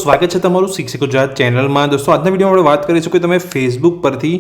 સ્વાગત છે તમારું શિક્ષક ગુજરાત ચેનલમાં। દોસ્તો આજના વિડીયોમાં આપણે વાત કરીશું કે તમે ફેસબુક પરથી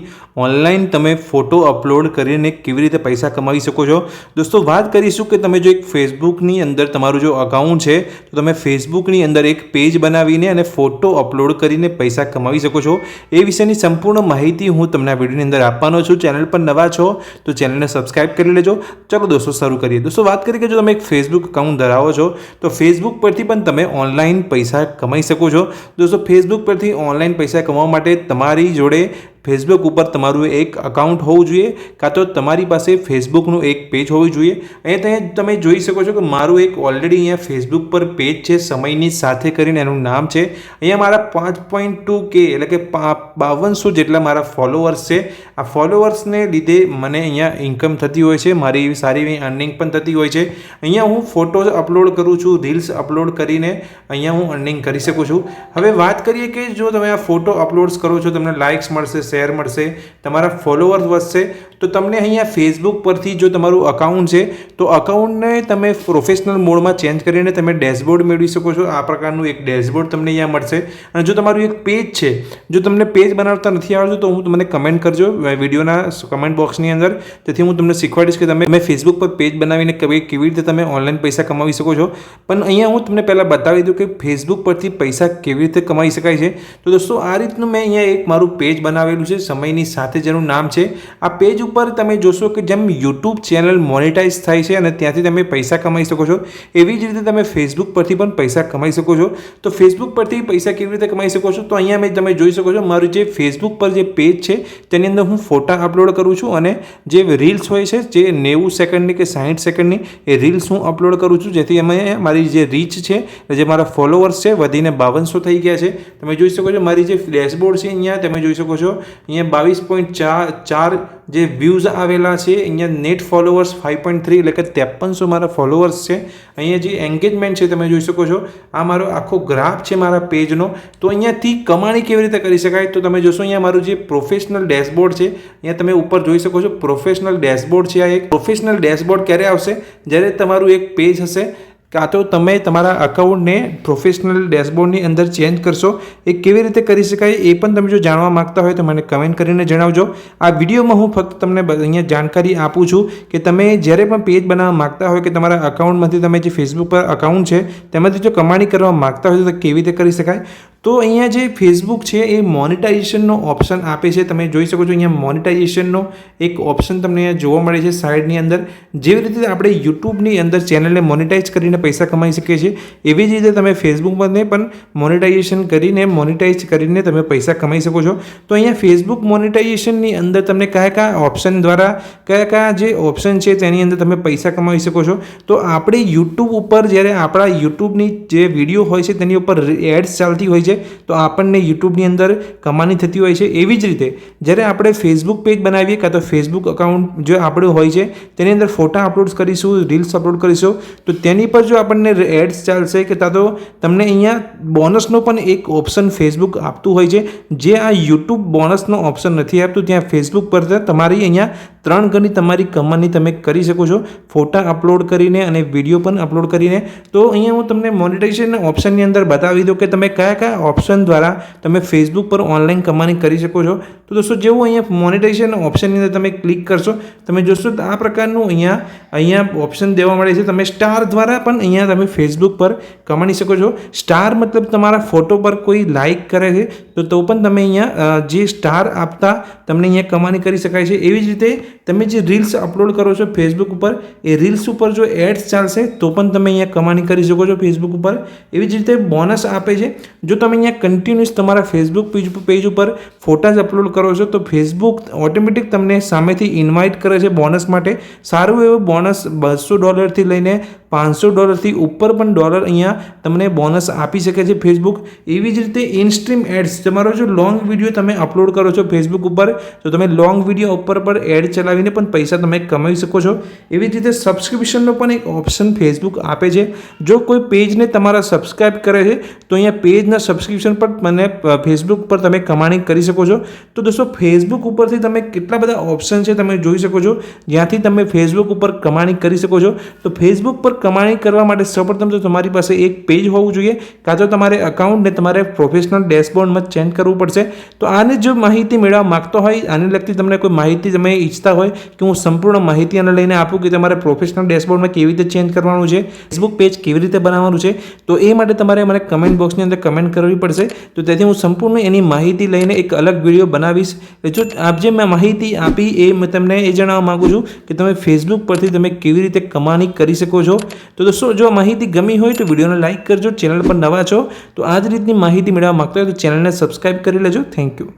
ઓનલાઈન તમે ફોટો અપલોડ કરીને કેવી રીતે પૈસા કમાવી શકો છો। દોસ્તો વાત કરીશું કે તમે જો એક ફેસબુકની અંદર તમારું જો અકાઉન્ટ છે તો તમે ફેસબુકની અંદર એક પેજ બનાવીને અને ફોટો અપલોડ કરીને પૈસા કમાવી શકો છો। એ વિશેની સંપૂર્ણ માહિતી હું તમને આ વિડીયોની અંદર આપવાનો છું। ચેનલ પર નવા છો તો ચેનલને સબસ્ક્રાઇબ કરી લેજો। ચલો દોસ્તો શરૂ કરીએ। દોસ્તો વાત કરીએ કે જો તમે એક ફેસબુક અકાઉન્ટ ધરાવો છો તો ફેસબુક પરથી પણ તમે ઓનલાઈન પૈસા કમાઈ શકો છો। दोस्तों फेसबुक पर ऑनलाइन पैसा कमावा माटे तमारी जोड़े फेसबुक पर तमारू एक अकाउंट होवुं जोईए का तो तमारी पासे फेसबुकનું एक पेज होवुं जोईए। अहींया तमे जोई शको छो कि मारुं एक ऑलरेडी अहींया फेसबुक पर पेज छे समयनी साथे करीने एनुं नाम छे। अहींया मारा 5.2K એટલે કે 5200 જેટલા મારા ફોલોઅર્સ છે। આ ફોલોઅર્સને લીધે મને અહીંયા ઇન્કમ થતી હોય છે, મારી સારી એવી અર્નિંગ પણ થતી હોય છે। અહીંયા હું ફોટોઝ અપલોડ કરું છું, રીલ્સ અપલોડ કરીને અહીંયા હું અર્નિંગ કરી શકું છું। હવે વાત કરીએ કે જો તમે આ ફોટો અપલોડ્સ કરો છો તમને લાઇક્સ મળશે, શેર મળશે, તમારા ફોલોઅર્સ વધશે તો તમને અહીંયા ફેસબુક પરથી જો તમારું અકાઉન્ટ છે તો અકાઉન્ટને તમે પ્રોફેશનલ મોડમાં ચેન્જ કરીને તમે ડેશબોર્ડ મેળવી શકો છો। આ પ્રકારનું એક ડેશબોર્ડ તમને અહીંયા મળશે। અને જો તમારું એક પેજ છે, જો તમને પેજ બનાવતા નથી આવડતું તો હું તમને કમેન્ટ કરજો વિડીયોના કમેન્ટ બોક્સની અંદર, તેથી હું તમને શીખવાડીશ કે તમે ફેસબુક પર પેજ બનાવીને કેવી રીતે તમે ઓનલાઈન પૈસા કમાવી શકો છો। પણ અહીંયા હું તમને પહેલાં બતાવી દઉં કે ફેસબુક પરથી પૈસા કેવી રીતે કમાઈ શકાય છે। તો દોસ્તો આ રીતનું મેં અહીંયા એક મારું પેજ બનાવેલું છે સમયની સાથે, જેનું નામ છે। આ પેજ ઉપર તમે જોશો કે જેમ યુટ્યુબ ચેનલ મોનેટાઇઝ થાય છે અને ત્યાંથી તમે પૈસા કમાઈ શકો છો, એવી જ રીતે તમે ફેસબુક પરથી પણ પૈસા કમાઈ શકો છો। તો ફેસબુક પરથી પૈસા કેવી રીતે કમાઈ શકો છો તો અહીંયા તમે જોઈ શકો છો મારું જે ફેસબુક પર જે પેજ છે તેની અંદર હું ફોટા અપલોડ કરું છું અને જે રીલ્સ હોય છે જે 90 સેકન્ડની કે 60 સેકન્ડની એ રીલ્સ હું અપલોડ કરું છું, જેથી અમે મારી જે રીચ છે, જે મારા ફોલોઅર્સ છે વધીને 5200 થઈ ગયા છે। તમે જોઈ શકો છો મારી જે ડેશબોર્ડ છે અહીંયા તમે જોઈ શકો છો અહીંયા 22.4 જે વ્યૂઝ આવેલા છે। અહીંયા નેટ ફોલોઅર્સ 5.3 એટલે કે 5300 મારા ફોલોઅર્સ છે। અહીંયા જે એન્ગેજમેન્ટ છે તમે જોઈ શકો છો, આ મારો આખો ગ્રાફ છે મારા પેજનો। તો અહીંયાથી કમાણી કેવી રીતે કરી શકાય તો તમે જોશો અહીંયા મારું જે પ્રોફેશનલ ડેશબોર્ડ છે, અહીંયા તમે ઉપર જોઈ શકો છો પ્રોફેશનલ ડેશબોર્ડ છે। આ એક પ્રોફેશનલ ડેશબોર્ડ ક્યારે આવશે? જ્યારે તમારું એક પેજ હશે કાં તો તમે તમારા અકાઉન્ટને પ્રોફેશનલ ડેશબોર્ડની અંદર ચેન્જ કરશો। એ કેવી રીતે કરી શકાય એ પણ તમે જો જાણવા માગતા હોય તો મને કમેન્ટ કરીને જણાવજો। આ વિડીયોમાં હું ફક્ત તમને અહીંયા જાણકારી આપું છું કે તમે જ્યારે પણ પેજ બનાવવા માગતા હોય કે તમારા અકાઉન્ટમાંથી તમે જે ફેસબુક પર અકાઉન્ટ છે તેમાંથી જો કમાણી કરવા માગતા હોય તો કેવી રીતે કરી શકાય। તો અહીંયા જે ફેસબુક છે એ મોનેટાઇઝેશનનો ઓપ્શન આપે છે। તમે જોઈ શકો છો અહીંયા મોનેટાઇઝેશનનો એક ઓપ્શન તમને અહીંયા જોવા મળે છે સાઇડની અંદર। જેવી રીતે આપણે યુટ્યુબની અંદર ચેનલને મોનેટાઇઝ કરીને પૈસા કમાઈ શકીએ છીએ, એવી જ રીતે તમે ફેસબુક પર પણ મોનેટાઇઝ કરીને તમે પૈસા કમાઈ શકો છો। તો અહીંયા ફેસબુક મોનેટાઇઝેશનની અંદર તમને કયા ઓપ્શન દ્વારા કયા જે ઓપ્શન છે તેની અંદર તમે પૈસા કમાવી શકો છો। તો આપણે યુટ્યુબ ઉપર જ્યારે આપણા યુટ્યુબની જે વિડીયો હોય છે તેની ઉપર એડ્સ ચાલતી હોય છે તો આપણને યુટ્યુબની અંદર કમાણી થતી હોય છે। એવી જ રીતે જ્યારે આપણે ફેસબુક પેજ બનાવીએ કાં તો ફેસબુક અકાઉન્ટ જો આપણું હોય છે તેની અંદર ફોટા અપલોડ કરીશું, રીલ્સ અપલોડ કરીશું તો તેની પર જો આપણને એડ્સ ચાલશે કે કાં તો તમને અહીંયા બોનસનો પણ એક ઓપ્શન ફેસબુક આપતું હોય છે, જે આ યુટ્યુબ બોનસનો ઓપ્શન નથી આપતું। ત્યાં ફેસબુક પર તમારી અહીંયા 3 ગણી તમારી કમાણી તમે કરી શકો છો ફોટા અપલોડ કરીને અને વિડીયો પણ અપલોડ કરીને। તો અહીંયા હું તમને મોનેટાઇઝેશન ઓપ્શનની અંદર બતાવી દઉં કે તમે કયા ઓપ્શન દ્વારા તમે ફેસબુક પર ઓનલાઈન કમાણી કરી શકો છો। તો દોસ્તો જેવું અહીંયા મોનેટાઇઝેશન ઓપ્શનની અંદર તમે ક્લિક કરશો તમે જોશો તો આ પ્રકારનું અહીંયા ઓપ્શન દેવા મળે છે। તમે સ્ટાર દ્વારા પણ અહીંયા તમે ફેસબુક પર કમાણી શકો છો। સ્ટાર મતલબ તમારા ફોટો પર કોઈ લાઇક કરે છે તો પણ તમે અહીંયા જે સ્ટાર આપતા તમને અહીંયા કમાણી કરી શકાય છે। એવી જ રીતે તમે જે રીલ્સ અપલોડ કરો છો ફેસબુક ઉપર, એ રીલ્સ ઉપર જો એડ્સ ચાલશે તો પણ તમે અહીંયા કમાણી કરી શકો છો ફેસબુક ઉપર। એવી જ રીતે બોનસ આપે છે। જો તમે અહીંયા કન્ટિન્યુઅસ તમારા ફેસબુક પેજ ઉપર ફોટાઝ અપલોડ કરો છો તો ફેસબુક ઓટોમેટિક તમને સામેથી ઇન્વાઇટ કરે છે બોનસ માટે। સારું એવું બોનસ $200 લઈને $500 ઉપર પણ ડોલર અહીંયા તમને બોનસ આપી શકે છે ફેસબુક। એવી જ રીતે ઇનસ્ટ્રીમ એડ્સ, તમારો જો લોંગ વિડીયો તમે અપલોડ કરો છો ફેસબુક ઉપર તો તમે લોંગ વિડીયો ઉપર પર એડ ચલાવીને પણ પૈસા તમે કમાવી શકો છો। એવી જ રીતે સબસ્ક્રિપ્શનનો પણ એક ઓપ્શન ફેસબુક આપે છે। જો કોઈ પેજને તમારા સબસ્ક્રાઇબ કરે છે તો અહીંયા પેજના સબસ્ક્રિપ્શન પર મને ફેસબુક પર તમે કમાણી કરી શકો છો। તો દોસ્તો ફેસબુક ઉપરથી તમે કેટલા બધા ઓપ્શન છે તમે જોઈ શકો છો જ્યાંથી તમે ફેસબુક ઉપર કમાણી કરી શકો છો। તો ફેસબુક પર કમાણી કરવા માટે સૌપ્રથમ તો તમારી પાસે એક પેજ હોવું જોઈએ, કાં તો તમારે અકાઉન્ટને તમારે પ્રોફેશનલ ડેશબોર્ડમાં ચેન્જ કરવું પડશે. તો આને જો માહિતી મેળવવા માગતો હોય, આને લગતી તમને કોઈ માહિતી તમે ઈચ્છતા હોય કે હું સંપૂર્ણ માહિતી આને લઈને આપું કે તમારે પ્રોફેશનલ ડેશબોર્ડમાં કેવી રીતે ચેન્જ કરવાનું છે, ફેસબુક પેજ કેવી રીતે બનાવવાનું છે, તો એ માટે તમારે મને કમેન્ટ બોક્સની અંદર કમેન્ટ કરવી પડશે. તો તેથી હું સંપૂર્ણ એની માહિતી લઈને એક અલગ વિડીયો બનાવીશ. જો આપ જે મેં માહિતી આપી એ મેં તમને એ જણાવવા માગું છું કે તમે ફેસબુક પરથી તમે કેવી રીતે કમાણી કરી શકો છો. તો દોસ્તો જો માહિતી ગમી હોય તો વિડીયોને લાઇક કરજો. ચેનલ પર નવા છો તો આ જ રીતની માહિતી મેળવવા માગતા હોય તો ચેનલને સબસ્ક્રાઈબ કરી લેજો. Thank you.